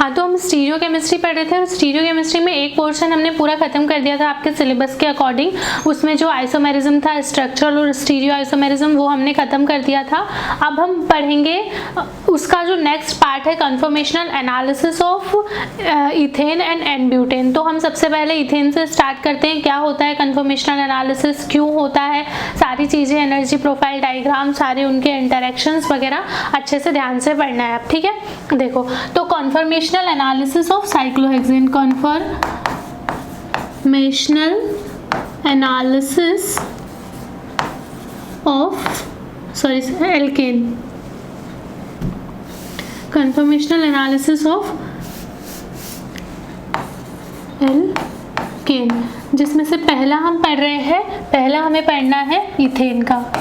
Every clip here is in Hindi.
हाँ, तो हम स्टीरियो केमिस्ट्री पढ़ रहे थे और स्टीरियो केमिस्ट्री में एक पोर्शन हमने पूरा खत्म कर दिया था आपके सिलेबस के अकॉर्डिंग। उसमें जो आइसोमेरिज्म था, स्ट्रक्चरल और स्टीरियो आइसोमेरिज्म, वो हमने खत्म कर दिया था। अब हम पढ़ेंगे उसका जो नेक्स्ट पार्ट है, conformational analysis of ethane and N-butane. तो हम सबसे पहले इथेन से स्टार्ट करते हैं। क्या होता है कन्फर्मेशनल एनालिसिस, क्यों होता है, सारी चीज़ें, एनर्जी प्रोफाइल डायग्राम, सारे उनके इंटरेक्शंस वगैरह अच्छे से ध्यान से पढ़ना है आप, ठीक है। देखो, तो conformational analysis of cyclohexane, conformational analysis of alkene, conformational analysis of alkene, जिसमें से पहला हम पढ़ रहे हैं, पहला हमें पढ़ना है इथेन का।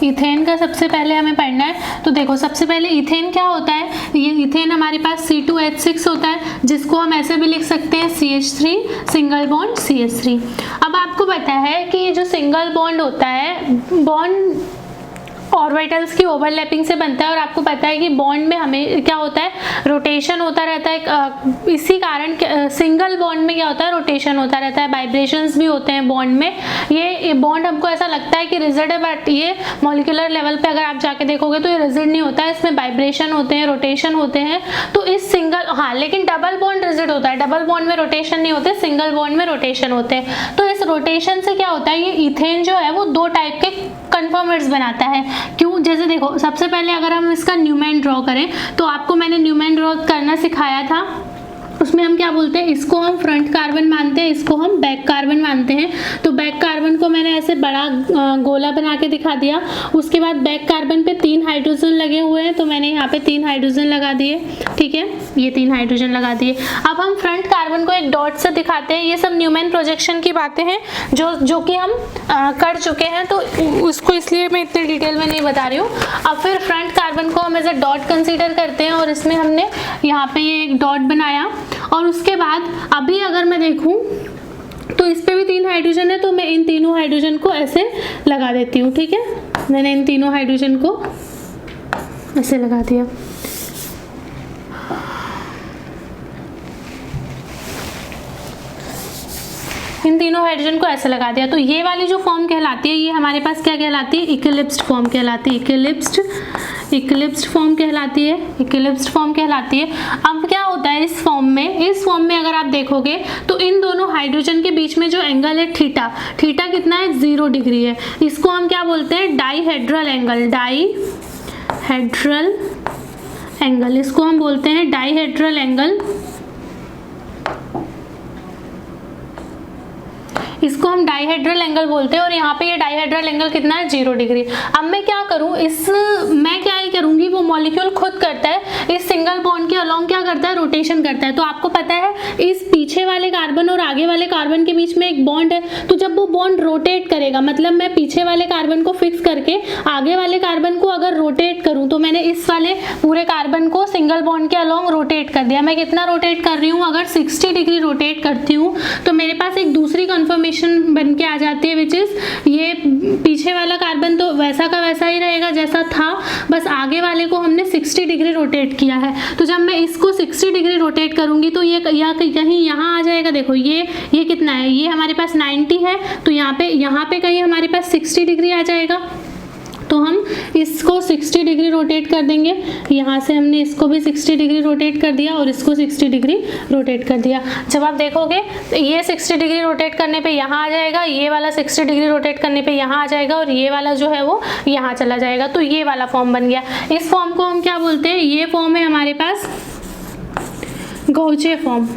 इथेन का सबसे पहले हमें पढ़ना है। तो देखो, सबसे पहले इथेन क्या होता है, ये इथेन हमारे पास C2H6 होता है, जिसको हम ऐसे भी लिख सकते हैं CH3 सिंगल बॉन्ड CH3। अब आपको पता है कि ये जो सिंगल बॉन्ड होता है, बॉन्ड ऑर्बिटल्स की ओवरलैपिंग से बनता है, और आपको पता है कि बॉन्ड में हमें क्या होता है, रोटेशन होता रहता है। इसी कारण सिंगल बॉन्ड में क्या होता है, रोटेशन होता रहता है, वाइब्रेशंस भी होते हैं बॉन्ड में। ये बॉन्ड हमको ऐसा लगता है कि रिजिड है, बट ये मॉलिक्यूलर लेवल पे अगर आप जाके देखोगे तो ये रिजिड नहीं होता है, इसमें वाइब्रेशन होते हैं, रोटेशन होते हैं। तो इस सिंगल, हाँ, लेकिन डबल बॉन्ड रिजिड होता है, डबल बॉन्ड में रोटेशन नहीं होते, सिंगल बॉन्ड में रोटेशन होते हैं। तो इस रोटेशन से क्या होता है, ये इथेन जो है वो दो टाइप के कन्फर्मर्स बनाता है। क्यों, जैसे देखो, सबसे पहले अगर हम इसका न्यूमैन ड्रॉ करें, तो आपको मैंने न्यूमैन ड्रॉ करना सिखाया था। उसमें हम क्या बोलते हैं, इसको हम फ्रंट कार्बन मानते हैं, इसको हम बैक कार्बन मानते हैं। तो बैक कार्बन को मैंने ऐसे बड़ा गोला बना के दिखा दिया। उसके बाद बैक कार्बन पे 3 हाइड्रोजन लगे हुए हैं, तो मैंने यहाँ पे 3 हाइड्रोजन लगा दिए, ठीक है, ये 3 हाइड्रोजन लगा दिए। अब हम फ्रंट कार्बन को एक डॉट से दिखाते हैं। ये सब न्यूमैन प्रोजेक्शन की बातें हैं जो कि हम कर चुके हैं, तो उसको इसलिए मैं इतने डिटेल में नहीं बता रही हूँ। अब फिर फ्रंट कार्बन को हम एज अ डॉट कंसीडर करते हैं, और इसमें हमने यहाँ पे ये एक डॉट बनाया। और उसके बाद अभी अगर मैं देखूं तो इस पे भी 3 हाइड्रोजन है, तो मैं इन तीनों हाइड्रोजन को ऐसे लगा देती हूँ, ठीक है। मैंने इन तीनों हाइड्रोजन को ऐसे लगा दिया। इन तीनों हाइड्रोजन को ऐसे लगा दिया। तो ये वाली जो फॉर्म कहलाती है, ये हमारे पास क्या कहलाती है, इक्लिप्स्ड फॉर्म कहलाती है, इक्लिप्स्ड फॉर्म कहलाती है, इक्लिप्स्ड फॉर्म कहलाती है। अब क्या होता है इस फॉर्म में अगर आप देखोगे तो इन दोनों हाइड्रोजन के बीच में जो एंगल है थीटा कितना है, 0 डिग्री है। इसको हम क्या बोलते हैं, डाईहेड्रल एंगल, इसको हम बोलते हैं डाईहेड्रल एंगल। इसको हम डाईहेड्रल एंगल बोलते हैं, और यहाँ पे ये डाईहेड्रल एंगल कितना है, 0 डिग्री। अब मैं क्या करूँ, मैं क्या ही करूँगी, वो मॉलिक्यूल खुद करता है, इस सिंगल बॉन्ड के अलोंग क्या करता है, रोटेशन करता है। तो आपको पता है इस पीछे वाले कार्बन और आगे वाले कार्बन के बीच में एक बॉन्ड है, तो जब वो बॉन्ड रोटेट करेगा, मतलब मैं पीछे वाले कार्बन को फिक्स करके आगे वाले कार्बन को अगर रोटेट करूँ, तो मैंने इस वाले पूरे कार्बन को सिंगल बॉन्ड के अलोंग रोटेट कर दिया। मैं कितना रोटेट कर रही हूँ, अगर 60 डिग्री रोटेट करती हूँ, तो मेरे पास एक दूसरी कन्फर्मेशन बन के आ जाती है, विच इज ये पीछे वाला कार्बन तो वैसा का वैसा ही रहेगा जैसा था, बस आगे वाले को हमने 60 डिग्री रोटेट किया है। तो जब मैं इसको 60 डिग्री रोटेट करूंगी तो ये कहीं यहाँ आ जाएगा। देखो ये कितना है, ये हमारे पास 90 है, तो यहाँ पे कहीं हमारे पास 60 डिग्री आ जाएगा। तो हम इसको 60 डिग्री रोटेट कर देंगे। यहाँ से हमने इसको भी 60 डिग्री रोटेट कर दिया और इसको 60 डिग्री रोटेट कर दिया। जब आप देखोगे तो ये 60 डिग्री रोटेट करने पे यहाँ आ जाएगा, ये वाला 60 डिग्री रोटेट करने पे यहाँ आ जाएगा, और ये वाला जो है वो यहाँ चला जाएगा। तो ये वाला फॉर्म बन गया। इस फॉर्म को हम क्या बोलते हैं, ये फॉर्म है हमारे पास गौचे फॉर्म,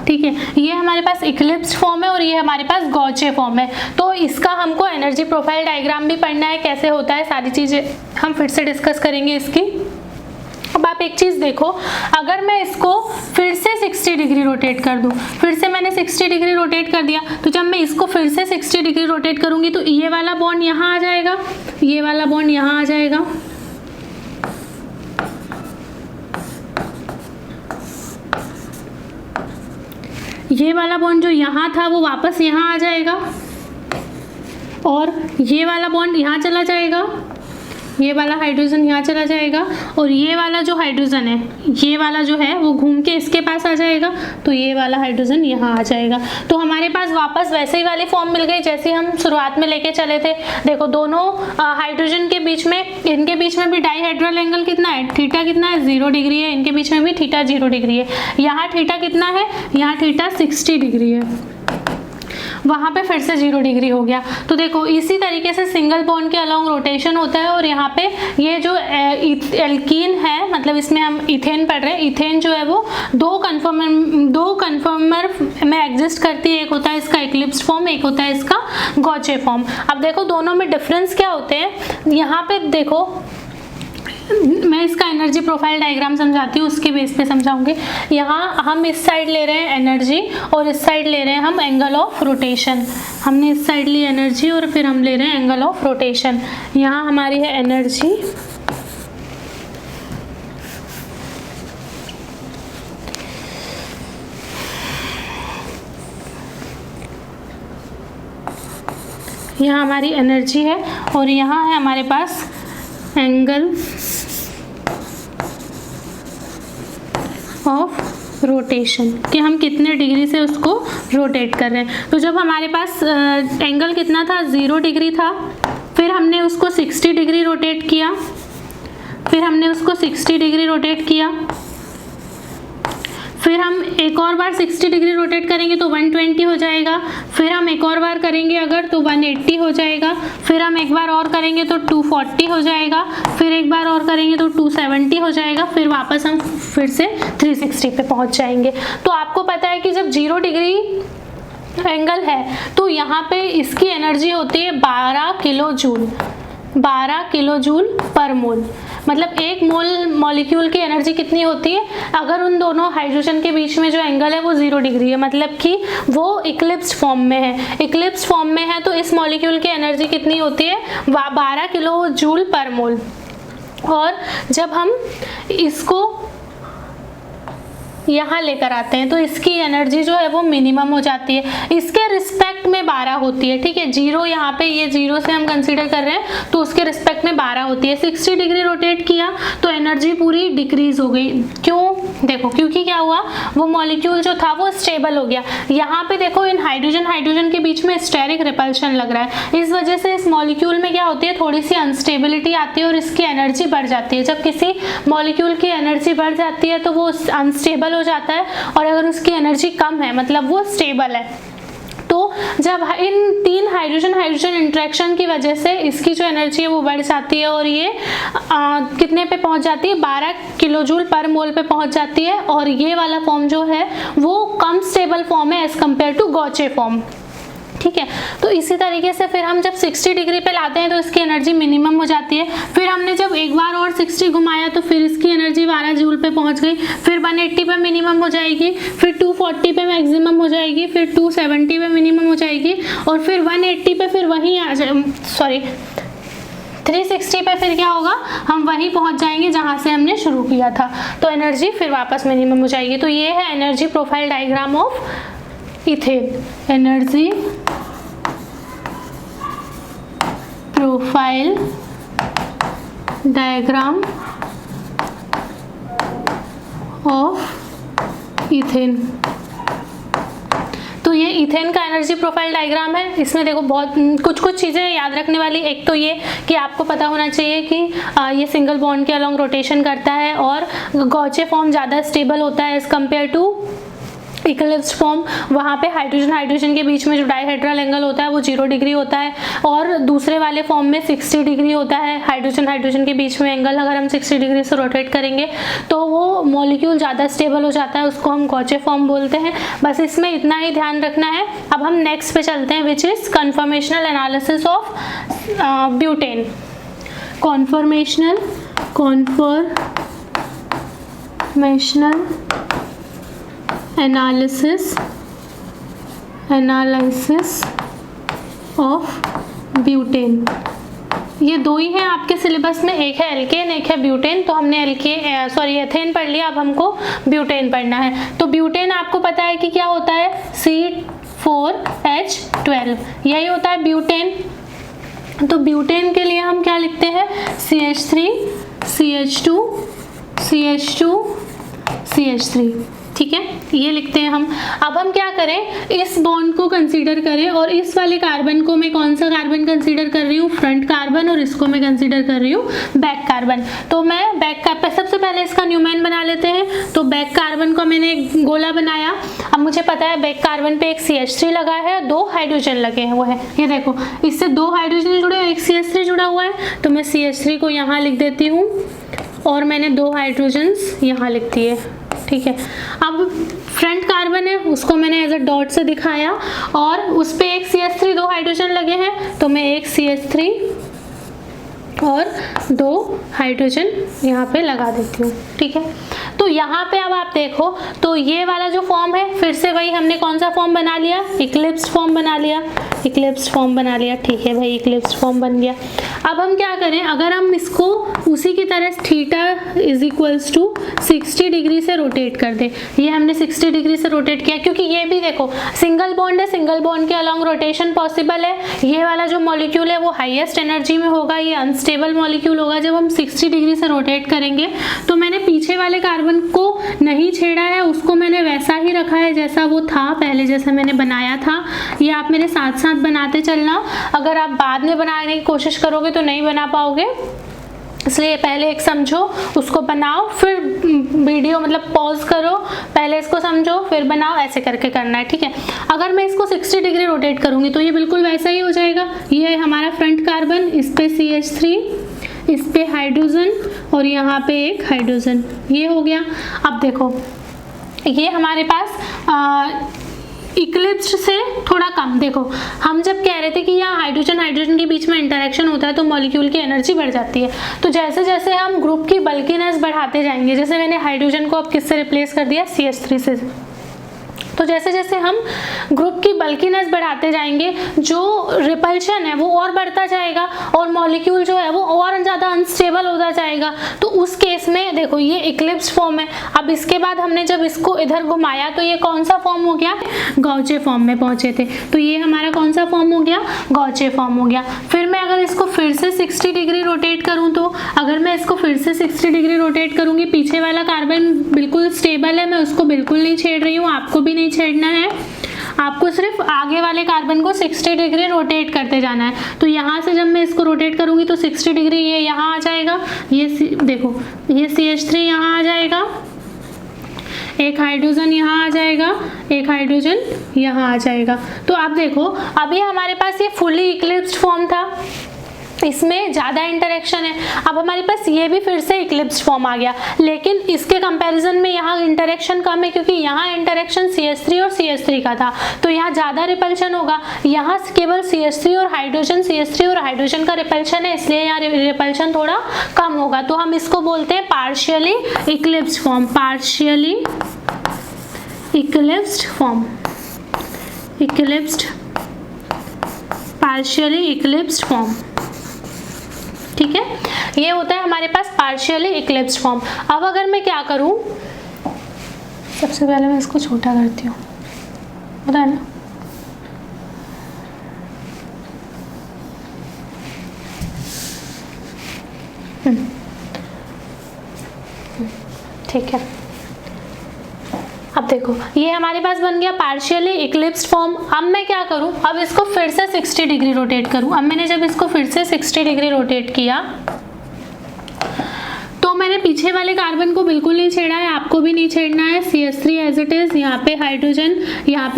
ठीक है। ये हमारे पास इक्लिप्स्ड फॉर्म है और ये हमारे पास गौचे फॉर्म है। तो इसका हमको एनर्जी प्रोफाइल डायग्राम भी पढ़ना है, कैसे होता है, सारी चीज़ें हम फिर से डिस्कस करेंगे इसकी। अब आप एक चीज़ देखो, अगर मैं इसको फिर से 60 डिग्री रोटेट कर दूं, फिर से मैंने 60 डिग्री रोटेट कर दिया, तो जब मैं इसको फिर से 60 डिग्री रोटेट करूंगी तो ये वाला बॉन्ड यहाँ आ जाएगा, ये वाला बॉन्ड यहाँ आ जाएगा, ये वाला बॉन्ड जो यहाँ था वो वापस यहाँ आ जाएगा, और ये वाला बॉन्ड यहाँ चला जाएगा, ये वाला हाइड्रोजन यहाँ चला जाएगा और ये वाला जो हाइड्रोजन है, ये वाला जो है वो घूम के इसके पास आ जाएगा, तो ये वाला हाइड्रोजन यहाँ आ जाएगा। तो हमारे पास वापस वैसे ही वाली फॉर्म मिल गई जैसे हम शुरुआत में लेके चले थे। देखो दोनों हाइड्रोजन के बीच में, इनके बीच में भी डाईहेड्रल एंगल कितना है, थीटा कितना है, 0 डिग्री है। इनके बीच में भी थीटा 0 डिग्री है। यहाँ थीटा कितना है, यहाँ थीटा 60 डिग्री है, वहाँ पे फिर से 0 डिग्री हो गया। तो देखो इसी तरीके से सिंगल बॉन्ड के अलोंग रोटेशन होता है। और यहाँ पे ये जो एल्कीन है, मतलब इसमें हम इथेन पढ़ रहे हैं, इथेन जो है वो दो कन्फर्मर में एग्जिस्ट करती है। एक होता है इसका एक्लिप्स्ड फॉर्म, एक होता है इसका गॉचे फॉर्म। अब देखो दोनों में डिफरेंस क्या होते हैं। यहाँ पे देखो मैं इसका एनर्जी प्रोफाइल डायग्राम समझाती हूँ, उसके बेस पे समझाऊंगी। यहाँ हम इस साइड ले रहे हैं एनर्जी और इस साइड ले रहे हैं हम एंगल ऑफ रोटेशन। हमने इस साइड ली एनर्जी और फिर हम ले रहे हैं एंगल ऑफ रोटेशन। यहाँ हमारी है एनर्जी, यहाँ हमारी एनर्जी है और यहाँ है हमारे पास एंगल ऑफ रोटेशन कि हम कितने डिग्री से उसको रोटेट कर रहे हैं। तो जब हमारे पास एंगल कितना था, 0 डिग्री था, फिर हमने उसको 60 डिग्री रोटेट किया, फिर हमने उसको 60 डिग्री रोटेट किया, फिर हम एक और बार 60 डिग्री रोटेट करेंगे तो 120 हो जाएगा, फिर हम एक और बार करेंगे अगर तो 180 हो जाएगा, फिर हम एक बार और करेंगे तो 240 हो जाएगा, फिर एक बार और करेंगे तो 270 हो जाएगा, फिर वापस हम फिर से 360 पे पहुंच जाएंगे। तो आपको पता है कि जब 0 डिग्री एंगल है तो यहाँ पे इसकी एनर्जी होती है 12 किलो जूल, 12 किलो जूल पर मोल। मतलब एक मोल मॉलिक्यूल की एनर्जी कितनी होती है अगर उन दोनों हाइड्रोजन के बीच में जो एंगल है वो 0 डिग्री है, मतलब कि वो इक्लिप्स्ड फॉर्म में है। इक्लिप्स्ड फॉर्म में है तो इस मॉलिक्यूल की एनर्जी कितनी होती है, 12 किलो जूल पर मोल। और जब हम इसको यहाँ लेकर आते हैं तो इसकी एनर्जी जो है वो मिनिमम हो जाती है, इसके रिस्पेक्ट में 12 होती है। ठीक है, 0 यहाँ पे ये 0 से हम कंसीडर कर रहे हैं तो उसके रिस्पेक्ट में 12 होती है। 60 डिग्री रोटेट किया तो एनर्जी पूरी डिक्रीज हो गई। क्यों? देखो क्योंकि क्या हुआ, वो मॉलिक्यूल जो था वो स्टेबल हो गया। यहाँ पे देखो इन हाइड्रोजन के बीच में स्टेरिक रिपल्शन लग रहा है, इस वजह से इस मॉलिक्यूल में क्या होती है, थोड़ी सी अनस्टेबिलिटी आती है और इसकी एनर्जी बढ़ जाती है। जब किसी मॉलिक्यूल की एनर्जी बढ़ जाती है तो वो अनस्टेबल हो जाता है, और अगर उसकी एनर्जी कम है मतलब वो स्टेबल है। तो जब इन 3 हाइड्रोजन इंटरेक्शन की वजह से इसकी जो एनर्जी है वो बढ़ जाती है और ये कितने पे पहुंच जाती है, 12 किलो जूल पर मोल पे पहुंच जाती है। और ये वाला फॉर्म जो है वो कम स्टेबल फॉर्म है as compare to gauche form. ठीक है, तो इसी तरीके से फिर हम जब 60 डिग्री पे लाते हैं तो इसकी एनर्जी मिनिमम हो जाती है। फिर हमने जब एक बार और 60 घुमाया तो फिर इसकी एनर्जी 12 जूल पे पहुंच गई, फिर 180 पे मिनिमम हो जाएगी, फिर 240 पे मैक्सिमम हो जाएगी, फिर 270 पे मिनिमम हो जाएगी और फिर 180 पे फिर वहीं 360 पे फिर क्या होगा, हम वहीं पहुंच जाएंगे जहां से हमने शुरू किया था। तो एनर्जी फिर वापस मिनिमम हो जाएगी। तो ये है energy profile diagram of ethane. Energy profile diagram of ethane. तो ये इथेन का एनर्जी प्रोफाइल डायग्राम है। इसमें देखो बहुत कुछ चीज़ें याद रखने वाली। एक तो ये कि आपको पता होना चाहिए कि ये सिंगल बॉन्ड के अलॉन्ग रोटेशन करता है और गॉचे फॉर्म ज़्यादा स्टेबल होता है as compare to eclipsed form. वहाँ पे हाइड्रोजन के बीच में जो डाईहेड्रल एंगल होता है वो 0 डिग्री होता है और दूसरे वाले फॉर्म में 60 डिग्री होता है। हाइड्रोजन के बीच में एंगल अगर हम 60 डिग्री से रोटेट करेंगे तो वो मॉलिक्यूल ज़्यादा स्टेबल हो जाता है, उसको हम गॉचे फॉर्म बोलते हैं। बस इसमें इतना ही ध्यान रखना है। अब हम नेक्स्ट पे चलते हैं, which is conformational analysis of butane. Conformational analysis of butane. ये दो ही हैं आपके सिलेबस में, एक है एल्केन एक है ब्यूटेन। तो हमने एथेन पढ़ लिया, अब हमको ब्यूटेन पढ़ना है। तो ब्यूटेन आपको पता है कि क्या होता है, C4H12 यही होता है ब्यूटेन। तो ब्यूटेन के लिए हम क्या लिखते हैं, CH3 CH2 CH2 CH3, ठीक है, ये लिखते हैं हम। अब हम क्या करें, इस बॉन्ड को कंसीडर करें और इस वाले कार्बन को मैं कौन सा कार्बन कंसीडर कर रही हूँ, फ्रंट कार्बन, और इसको मैं कंसीडर कर रही हूँ बैक कार्बन। तो मैं बैक कार्बन सबसे पहले इसका न्यूमेन बना लेते हैं। तो बैक कार्बन को मैंने एक गोला बनाया। अब मुझे पता है बैक कार्बन पे एक CH3 लगा है, 2 हाइड्रोजन लगे हैं, वो है ये देखो, इससे 2 हाइड्रोजन जुड़े हैं, एक CH3 जुड़ा हुआ है। तो मैं CH3 को यहाँ लिख देती हूँ और मैंने 2 हाइड्रोजन्स यहाँ लिख दिए, ठीक है। अब फ्रंट कार्बन है, उसको मैंने एज अ डॉट से दिखाया और उस पे एक CH3 2 हाइड्रोजन लगे हैं, तो मैं एक CH3 और 2 हाइड्रोजन यहाँ पे लगा देती हूँ, ठीक है। तो यहाँ पे अब आप देखो तो ये वाला जो फॉर्म है, फिर से वही हमने कौन सा फॉर्म बना लिया, इक्लिप्स्ड फॉर्म बना लिया, इक्लिप्स्ड फॉर्म बना लिया, ठीक है भाई, इक्लिप्स्ड फॉर्म बन गया। अब हम क्या करें, अगर हम इसको उसी की तरह theta is equals to 60 degree से रोटेट कर दें, ये हमने 60 डिग्री से रोटेट किया क्योंकि ये भी देखो सिंगल बॉन्ड है, सिंगल बॉन्ड के अलॉन्ग रोटेशन पॉसिबल है। ये वाला जो मॉलिक्यूल है वो हाईएस्ट एनर्जी में होगा, ये अनस्टेबल मॉलिक्यूल होगा जब हम 60 डिग्री से रोटेट करेंगे। तो मैंने पीछे वाले कार्बन को नहीं छेड़ा है, उसको मैंने वैसा ही रखा है जैसा वो था पहले, जैसा मैंने बनाया था। ये आप मेरे साथ साथ बनाते चलना, अगर आप बाद में बनाने की कोशिश करोगे तो नहीं बना पाओगे, इसलिए पहले एक समझो, उसको बनाओ, फिर वीडियो मतलब पॉज करो, पहले इसको समझो फिर बनाओ, ऐसे करके करना है, ठीक है। अगर मैं इसको 60 डिग्री रोटेट करूंगी तो ये बिल्कुल वैसा ही हो जाएगा। ये है हमारा फ्रंट कार्बन, इस पे CH3, इस पे हाइड्रोजन और यहाँ पे एक हाइड्रोजन, ये हो गया। अब देखो ये हमारे पास इक्लिप्स्ड से थोड़ा कम, देखो हम जब कह रहे थे कि यहाँ हाइड्रोजन हाइड्रोजन के बीच में इंटरेक्शन होता है तो मॉलिक्यूल की एनर्जी बढ़ जाती है। तो जैसे जैसे हम ग्रुप की बल्कीनेस बढ़ाते जाएंगे, जैसे मैंने हाइड्रोजन को अब किससे रिप्लेस कर दिया, CH3 से, तो जैसे जैसे हम ग्रुप की बल्कीनेस बढ़ाते जाएंगे जो रिपल्शन है वो और बढ़ता जाएगा और मॉलिक्यूल जो है वो और ज़्यादा अनस्टेबल होता जाएगा। तो उस केस में देखो ये इक्लिप्स्ड फॉर्म है। अब इसके बाद हमने जब इसको इधर घुमाया तो ये कौन सा फॉर्म हो गया, गौचे फॉर्म में पहुंचे थे। तो ये हमारा कौन सा फॉर्म हो गया, गौचे फॉर्म हो गया। फिर मैं अगर इसको फिर से 60 डिग्री रोटेट करूँ, तो अगर मैं इसको फिर से 60 डिग्री रोटेट करूँगी, पीछे वाला कार्बन बिल्कुल स्टेबल है, मैं उसको बिल्कुल नहीं छेड़ रही हूँ, आपको भी नहीं छेड़ना है, आपको सिर्फ आगे वाले कार्बन को 60 डिग्री रोटेट करते जाना है। तो यहाँ से जब मैं इसको रोटेट करूँगी तो 60 डिग्री ये यहाँ आ जाएगा, ये देखो ये CH3 यहाँ आ जाएगा, एक हाइड्रोजन यहाँ आ जाएगा, एक हाइड्रोजन यहाँ आ जाएगा। तो आप देखो अभी हमारे पास ये फुली इक्लिप्स्ड फॉर्म था, इसमें ज़्यादा इंटरेक्शन है। अब हमारे पास ये भी फिर से इक्लिप्स्ड फॉर्म आ गया, लेकिन इसके कंपैरिजन में यहाँ इंटरेक्शन कम है क्योंकि यहाँ इंटरेक्शन CH3 और CH3 का था, तो यहाँ ज़्यादा रिपल्शन होगा। यहाँ केवल CH3 और हाइड्रोजन का रिपल्शन है, इसलिए यहाँ रिपल्शन थोड़ा कम होगा। तो हम इसको बोलते हैं partially eclipsed form, partially eclipsed form, partially eclipsed form, ठीक है। ये होता है हमारे पास पार्शियली इक्लिप्स्ड फॉर्म। अब अगर मैं क्या करूं, सबसे पहले मैं इसको छोटा करती हूँ, पता है ना, ठीक है। अब देखो ये हमारे पास बन गया पार्शियली इक्लिप्स्ड फॉर्म। अब मैं क्या करूं, अब इसको फिर से 60 डिग्री रोटेट करूं। अब मैंने जब इसको फिर से 60 डिग्री रोटेट किया तो मैंने पीछे वाले कार्बन को बिल्कुल नहीं छेड़ा है, आपको भी नहीं छेड़ना है। CH3 एज इट इज, यहाँ पे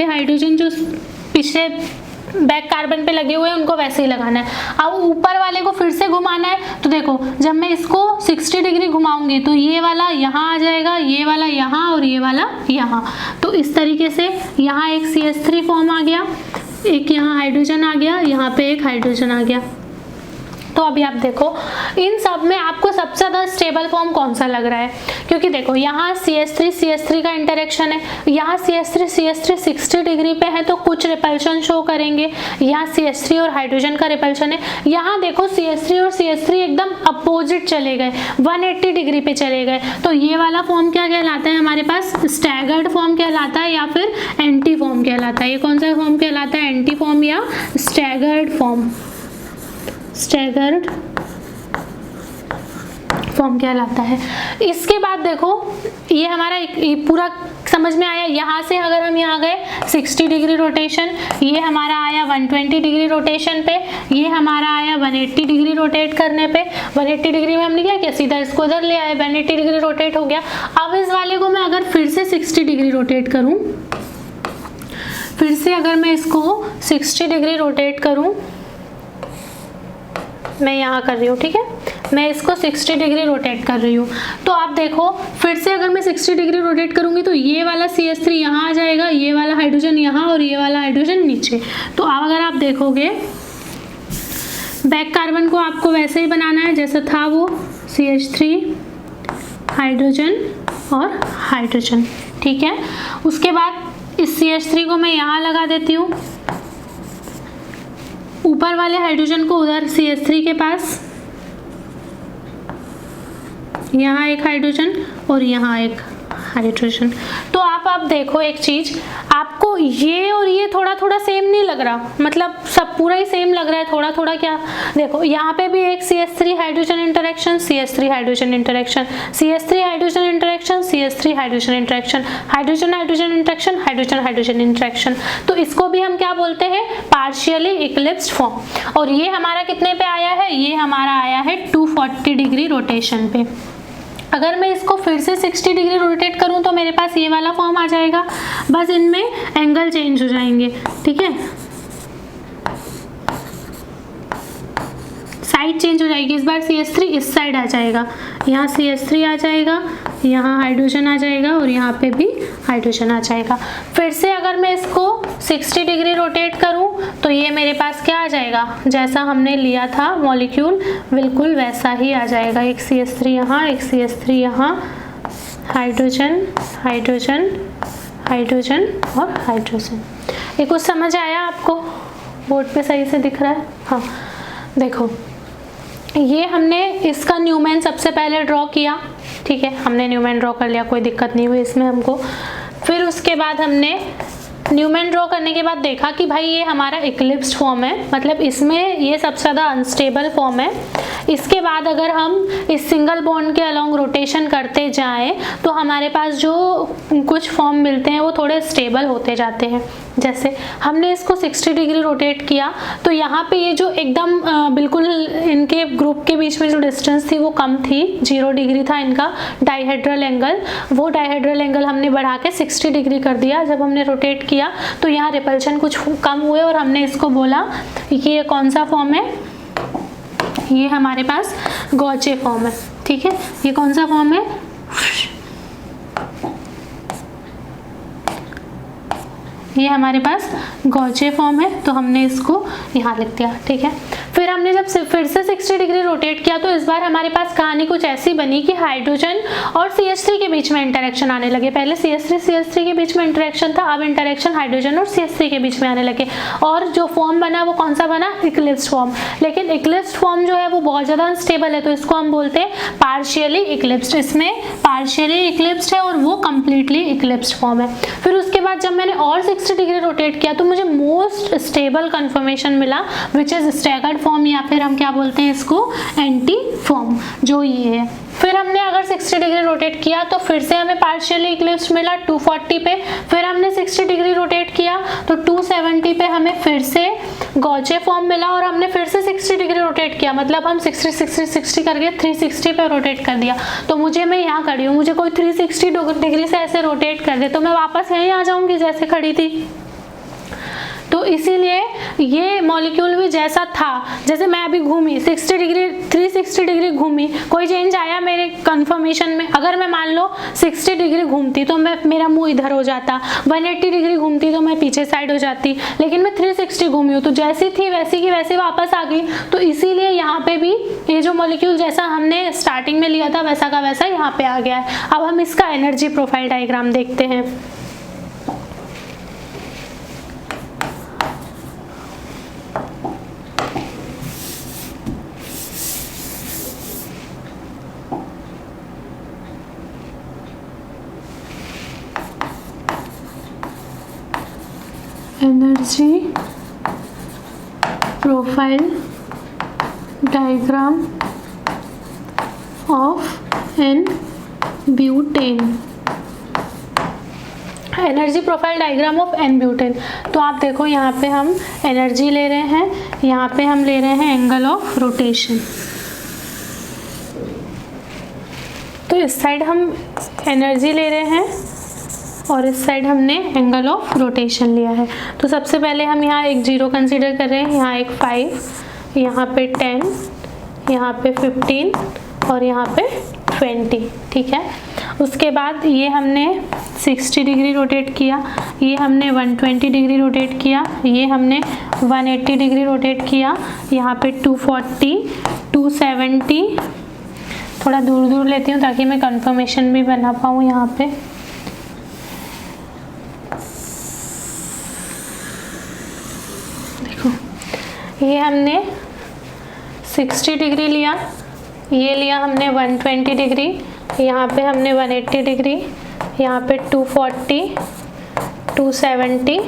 हाइड्रोजन जो पीछे बैक कार्बन पे लगे हुए हैं उनको वैसे ही लगाना है। अब ऊपर वाले को फिर से घुमाना है, तो देखो जब मैं इसको 60 डिग्री घुमाऊंगी तो ये वाला यहाँ आ जाएगा, ये वाला यहाँ और ये वाला यहाँ। तो इस तरीके से यहाँ एक CH3 फॉर्म आ गया, एक यहाँ हाइड्रोजन आ गया, यहाँ पे एक हाइड्रोजन आ गया। तो अभी आप देखो इन सब में आपको सबसे ज़्यादा स्टेबल फॉर्म कौन सा लग रहा है, क्योंकि देखो यहाँ CH3 का इंटरेक्शन है, यहाँ CH3 60 डिग्री पे है तो कुछ रिपल्शन शो करेंगे, यहाँ CH3 और हाइड्रोजन का रिपल्शन है। यहाँ देखो CH3 और CH3 एकदम अपोजिट चले गए, 180 डिग्री पे चले गए। तो ये वाला फॉर्म क्या कहलाता है हमारे पास, स्टैगर्ड फॉर्म कहलाता है या फिर एंटी फॉर्म कहलाता है। ये कौन सा फॉर्म कहलाता है, एंटी फॉर्म या स्टैगर्ड फॉर्म, स्टैगर्ड फॉर्म कहलाता है। इसके बाद देखो ये हमारा ये पूरा समझ में आया। यहाँ से अगर हम यहाँ गए 60 डिग्री रोटेशन, ये हमारा आया 120 डिग्री रोटेशन पे, ये हमारा आया 180 डिग्री रोटेट करने पे। 180 डिग्री में हमने क्या किया, सीधा इसको इधर ले आए, 180 डिग्री रोटेट हो गया। अब इस वाले को मैं अगर फिर से 60 डिग्री रोटेट करूँ, फिर से अगर मैं इसको 60 डिग्री रोटेट करूँ, मैं यहाँ कर रही हूँ, ठीक है, मैं इसको 60 डिग्री रोटेट कर रही हूँ। तो आप देखो फिर से अगर मैं 60 डिग्री रोटेट करूँगी तो ये वाला CH3 यहाँ आ जाएगा, ये वाला हाइड्रोजन यहाँ और ये वाला हाइड्रोजन नीचे। तो अब अगर आप देखोगे बैक कार्बन को आपको वैसे ही बनाना है जैसा था वो, CH3 हाइड्रोजन और हाइड्रोजन, ठीक है। उसके बाद इस CH3 को मैं यहाँ लगा देती हूँ, ऊपर वाले हाइड्रोजन को उधर CH3 के पास, यहाँ एक हाइड्रोजन और यहाँ एक हाइड्रोजन। तो आप देखो एक चीज, आपको ये और ये थोड़ा थोड़ा सेम नहीं लग रहा, मतलब सब पूरा ही सेम लग रहा है, थोड़ा थोड़ा क्या, देखो यहाँ पे भी एक CH3 hydrogen interaction, CH3 hydrogen interaction, CH3 hydrogen interaction, CH3 hydrogen interaction, hydrogen hydrogen interaction, hydrogen hydrogen interaction. तो इसको भी हम क्या बोलते हैं, पार्शियली इक्लिप्स्ड फॉर्म। और ये हमारा कितने पे आया है, ये हमारा आया है 240 डिग्री रोटेशन पे। अगर मैं इसको फिर से 60 डिग्री रोटेट करूं तो मेरे पास ये वाला फॉर्म आ जाएगा, बस इनमें एंगल चेंज हो जाएंगे, ठीक है, साइड चेंज हो जाएगी। इस बार CH3 इस साइड आ जाएगा, यहाँ CH3 आ जाएगा, यहाँ हाइड्रोजन आ जाएगा और यहाँ पे भी हाइड्रोजन आ जाएगा। फिर से अगर मैं इसको 60 डिग्री रोटेट करूँ तो ये मेरे पास क्या आ जाएगा, जैसा हमने लिया था मॉलिक्यूल बिल्कुल वैसा ही आ जाएगा। एक CH3 यहाँ, एक CH3 यहाँ, हाइड्रोजन हाइड्रोजन हाइड्रोजन और हाइड्रोजन। ये कुछ समझ आया आपको, बोर्ड पे सही से दिख रहा है? हाँ देखो ये हमने इसका न्यूमैन सबसे पहले ड्रॉ किया, ठीक है, हमने न्यूमैन ड्रॉ कर लिया, कोई दिक्कत नहीं हुई इसमें हमको। फिर उसके बाद हमने न्यूमैन ड्रॉ करने के बाद देखा कि भाई ये हमारा इक्लिप्स्ड फॉर्म है, मतलब इसमें ये सबसे ज़्यादा अनस्टेबल फॉर्म है। इसके बाद अगर हम इस सिंगल बॉन्ड के अलोंग रोटेशन करते जाएं तो हमारे पास जो कुछ फॉर्म मिलते हैं वो थोड़े स्टेबल होते जाते हैं। जैसे हमने इसको 60 डिग्री रोटेट किया तो यहाँ पे ये जो एकदम बिल्कुल इनके ग्रुप के बीच में जो डिस्टेंस थी वो कम थी, 0 डिग्री था इनका डाइहेड्रल एंगल, वो डाइहेड्रल एंगल हमने बढ़ा के 60 डिग्री कर दिया। जब हमने रोटेट किया तो यहाँ रिपल्शन कुछ कम हुए और हमने इसको बोला कि ये कौन सा फॉर्म है, ये हमारे पास गॉचे फॉर्म है, ठीक है। ये कौन सा फॉर्म है, ये हमारे पास गॉचे फॉर्म है, तो हमने इसको यहाँ लिख दिया, ठीक है। फिर हमने जब फिर से 60 डिग्री रोटेट किया तो इस बार हमारे पास कहानी कुछ ऐसी बनी कि हाइड्रोजन और CH3 के बीच में इंटरेक्शन आने लगे। पहले CH3 के बीच में इंटरेक्शन था, अब इंटरेक्शन हाइड्रोजन और CH3 के बीच में आने लगे और जो फॉर्म बना वो कौन सा बना, इक्लिप्स्ड फॉर्म। लेकिन इक्लिप्स्ड फॉर्म जो है वो बहुत ज़्यादा अनस्टेबल है, तो इसको हम बोलते हैं पार्शियली इक्लिप्स्ड। इसमें पार्शियली इक्लिप्स्ड है और वो कम्प्लीटली इक्लिप्स्ड फॉर्म है। फिर उसके बाद जब मैंने और 60 डिग्री रोटेट किया तो मुझे मोस्ट स्टेबल कन्फर्मेशन मिला विच इज स्टैगर्ड फॉर्म, या फिर हम क्या बोलते हैं इसको, एंटी फॉर्म, जो ये है। फिर हमने अगर 60 डिग्री रोटेट किया तो फिर से हमें पार्शियली इक्लिप्स्ड मिला 240 पे। फिर हमने 60 डिग्री रोटेट किया तो 270 पे हमें फिर से गॉचे फॉर्म मिला और हमने फिर से 60 डिग्री रोटेट किया, मतलब हम 60 करके 360 पे रोटेट कर दिया। तो मैं यहाँ खड़ी हूँ, मुझे कोई 360 डिग्री से ऐसे रोटेट कर दे तो मैं वापस यहीं आ जाऊँगी जैसे खड़ी थी। तो इसीलिए ये मॉलिक्यूल भी जैसा था, जैसे मैं अभी घूमी 360 डिग्री घूमी, कोई चेंज आया मेरे कंफर्मेशन में। अगर मैं मान लो 60 डिग्री घूमती तो मेरा मुंह इधर हो जाता, 180 डिग्री घूमती तो मैं पीछे साइड हो जाती, लेकिन मैं 360 घूमी हूँ तो जैसी थी वैसी की वैसी वापस आ गई। तो इसीलिए यहाँ पे भी ये जो मॉलिक्यूल जैसा हमने स्टार्टिंग में लिया था वैसा का वैसा यहाँ पे आ गया है। अब हम इसका एनर्जी प्रोफाइल डायग्राम देखते हैं। Energy profile diagram of n butane, energy profile diagram of n butane. तो आप देखो यहाँ पे हम एनर्जी ले रहे हैं, यहाँ पे हम ले रहे हैं एंगल ऑफ रोटेशन। तो इस साइड हम एनर्जी ले रहे हैं और इस साइड हमने एंगल ऑफ रोटेशन लिया है। तो सबसे पहले हम यहाँ एक 0 कंसीडर कर रहे हैं, यहाँ एक 5, यहाँ पे 10, यहाँ पे 15 और यहाँ पे 20, ठीक है। उसके बाद ये हमने 60 डिग्री रोटेट किया, ये हमने 120 डिग्री रोटेट किया, ये हमने 180 डिग्री रोटेट किया, यहाँ पे 240, 270, थोड़ा दूर दूर लेती हूँ ताकि मैं कंफर्मेशन भी बना पाऊँ यहाँ पे। देखो ये हमने 60 डिग्री लिया, ये लिया हमने 120 डिग्री, यहाँ पे हमने 180 डिग्री, यहाँ पे 240, 270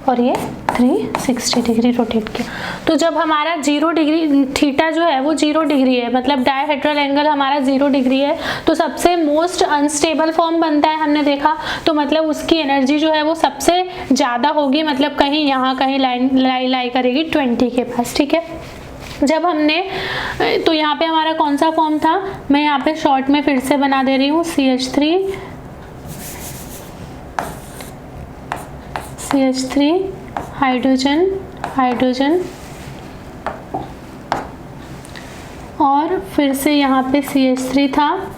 और ये 360 डिग्री रोटेट किया। तो जब हमारा 0 डिग्री थीटा जो है वो 0 डिग्री है, मतलब डायहेड्रल एंगल हमारा 0 डिग्री है, तो सबसे मोस्ट अनस्टेबल फॉर्म बनता है, हमने देखा। तो मतलब उसकी एनर्जी जो है वो सबसे ज़्यादा होगी, मतलब कहीं यहाँ कहीं लाई करेगी 20 के पास, ठीक है। जब हमने, तो यहाँ पे हमारा कौन सा फॉर्म था, मैं यहाँ पे शॉर्ट में फिर से बना दे रही हूँ, CH3 हाइड्रोजन हाइड्रोजन, और फिर से यहाँ पे CH3 था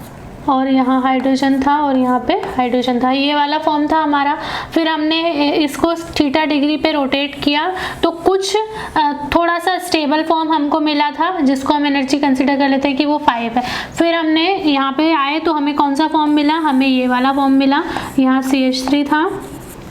और यहाँ हाइड्रोजन था और यहाँ पे हाइड्रोजन था, ये वाला फॉर्म था हमारा। फिर हमने इसको थीटा डिग्री पे रोटेट किया तो कुछ थोड़ा सा स्टेबल फॉर्म हमको मिला था, जिसको हम एनर्जी कंसीडर कर लेते हैं कि वो 5 है। फिर हमने यहाँ पे आए तो हमें कौन सा फॉर्म मिला, हमें ये वाला फॉर्म मिला, यहाँ CH3 था,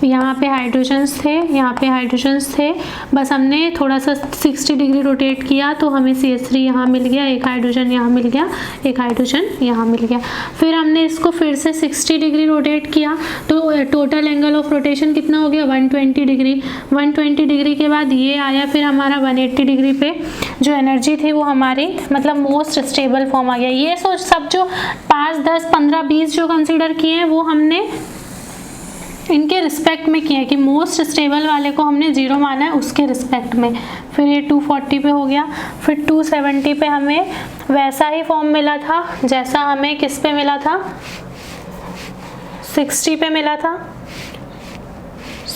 यहाँ पे हाइड्रोजन्स थे, यहाँ पे हाइड्रोजन्स थे, बस हमने थोड़ा सा 60 डिग्री रोटेट किया तो हमें CH3 यहाँ मिल गया, एक हाइड्रोजन यहाँ मिल गया, एक हाइड्रोजन यहाँ मिल गया। फिर हमने इसको फिर से 60 डिग्री रोटेट किया तो टोटल एंगल ऑफ रोटेशन कितना हो गया, 120 डिग्री। 120 डिग्री के बाद ये आया, फिर हमारा 180 डिग्री पे जो एनर्जी थी वो हमारी मतलब मोस्ट स्टेबल फॉर्म आ गया। ये सोच सब जो 5, 10, 15, 20 जो कंसिडर किए हैं वो हमने इनके रिस्पेक्ट में किया कि मोस्ट स्टेबल वाले को हमने 0 माना है उसके रिस्पेक्ट में। फिर ये 240 पे हो गया, फिर 270 पे हमें वैसा ही फॉर्म मिला था जैसा हमें किस पे मिला था, 60 पे मिला था,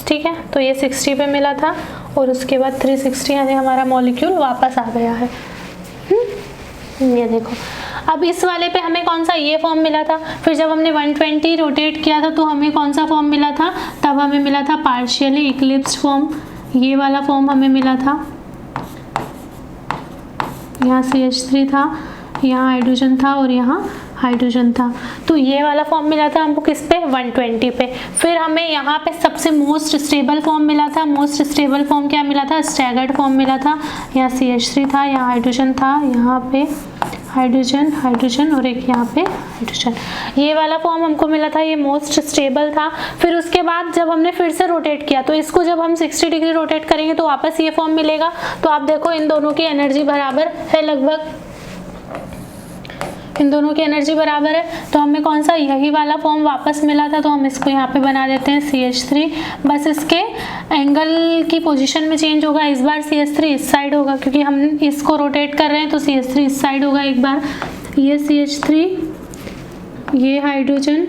ठीक है। तो ये 60 पे मिला था और उसके बाद 360 यानी हमारा मॉलिक्यूल वापस आ गया है। ये देखो, अब इस वाले पे हमें कौन सा ये फॉर्म मिला था, फिर जब हमने 120 रोटेट किया था तो हमें कौन सा फॉर्म मिला था, तब हमें मिला था पार्शियली इक्लिप्स्ड फॉर्म, ये वाला फॉर्म हमें मिला था। यहाँ CH3 था, यहाँ हाइड्रोजन था और यहाँ हाइड्रोजन था, तो ये वाला फॉर्म मिला था हमको किस पे, 120 पे। फिर हमें यहाँ पे सबसे मोस्ट स्टेबल फॉर्म मिला था, मोस्ट स्टेबल फॉर्म क्या मिला था, स्टैगर्ड फॉर्म मिला था। यहाँ CH3 था, यहाँ हाइड्रोजन था, यहाँ पे हाइड्रोजन हाइड्रोजन और एक यहाँ पे हाइड्रोजन, ये वाला फॉर्म हमको मिला था, ये मोस्ट स्टेबल था। फिर उसके बाद जब हमने फिर से रोटेट किया तो इसको जब हम 60 डिग्री रोटेट करेंगे तो वापस ये फॉर्म मिलेगा। तो आप देखो इन दोनों की एनर्जी बराबर है, लगभग इन दोनों की एनर्जी बराबर है, तो हमें कौन सा यही वाला फॉर्म वापस मिला था, तो हम इसको यहाँ पे बना देते हैं CH3। बस इसके एंगल की पोजीशन में चेंज होगा, इस बार CH3 इस साइड होगा क्योंकि हम इसको रोटेट कर रहे हैं, तो CH3 इस साइड होगा एक बार, ये CH3, ये हाइड्रोजन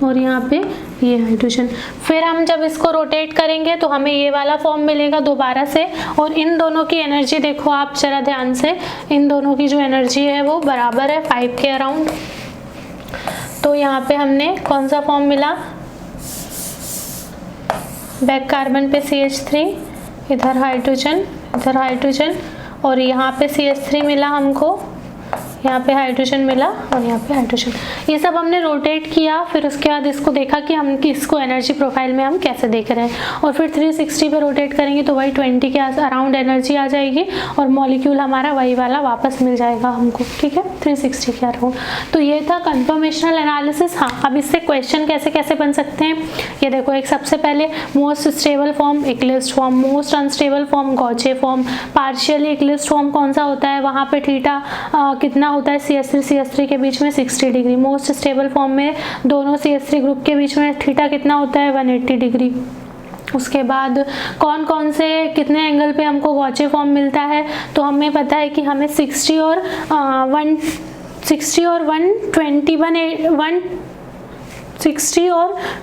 और यहाँ पे ये हाइड्रोजन। फिर हम जब इसको रोटेट करेंगे तो हमें ये वाला फॉर्म मिलेगा दोबारा से, और इन दोनों की एनर्जी देखो आप जरा ध्यान से, इन दोनों की जो एनर्जी है वो बराबर है 5 के अराउंड। तो यहाँ पे हमने कौन सा फॉर्म मिला, बैक कार्बन पे CH3, इधर हाइड्रोजन और यहाँ पे CH3 मिला हमको, यहाँ पे हाइड्रोजन मिला और यहाँ पे हाइड्रोजन। ये सब हमने रोटेट किया, फिर उसके बाद इसको देखा कि हम इसको एनर्जी प्रोफाइल में हम कैसे देख रहे हैं, और फिर 360 पे रोटेट करेंगे तो वही 20 के अराउंड एनर्जी आ जाएगी और मॉलिक्यूल हमारा वही वाला वापस मिल जाएगा हमको, ठीक है, 360 के अराउंड। तो ये था कन्फर्मेशनल एनालिसिस। हाँ, अब इससे क्वेश्चन कैसे कैसे बन सकते हैं, ये देखो। एक सबसे पहले most stable form Eclipse form, most unstable form गॉचे form, partially Eclipse form कौन सा होता है, वहाँ पे थीटा कितना होता है CH3 के बीच में 60 डिग्री। मोस्ट स्टेबल फॉर्म में दोनों CH3 ग्रुप के बीच में थीटा कितना होता है 180 डिग्री। उसके बाद कौन कौन से कितने एंगल पे हमको गॉचे फॉर्म मिलता है, तो हमें पता है कि हमें 60 और 160 और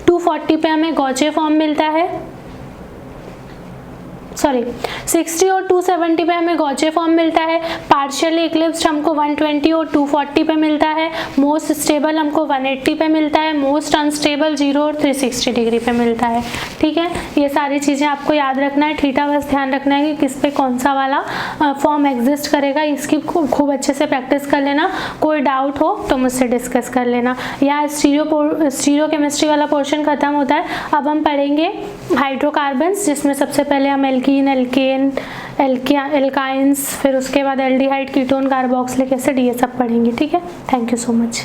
240 पे हमें गॉचे फॉर्म मिलता है, सॉरी 60 और 270 पे हमें गॉचे फॉर्म मिलता है। पार्शियली इक्लिप्स्ड हमको 120 और 240 पे मिलता है। मोस्ट स्टेबल हमको 180 पे मिलता है। मोस्ट अनस्टेबल 0 और 360 डिग्री पे मिलता है, ठीक है। ये सारी चीज़ें आपको याद रखना है। थीटा बस ध्यान रखना है कि किस पे कौन सा वाला फॉर्म एग्जिस्ट करेगा, इसकी खूब अच्छे से प्रैक्टिस कर लेना। कोई डाउट हो तो मुझसे डिस्कस कर लेना। यहाँ स्टीरियो केमिस्ट्री वाला पोर्शन खत्म होता है। अब हम पढ़ेंगे हाइड्रोकार्बन्स, जिसमें सबसे पहले हम एल्केन, एल्काइंस, फिर उसके बाद एल्डिहाइड, कीटोन, कार्बोक्सिलिक एसिड, ये सब पढ़ेंगे, ठीक है। Thank you so much.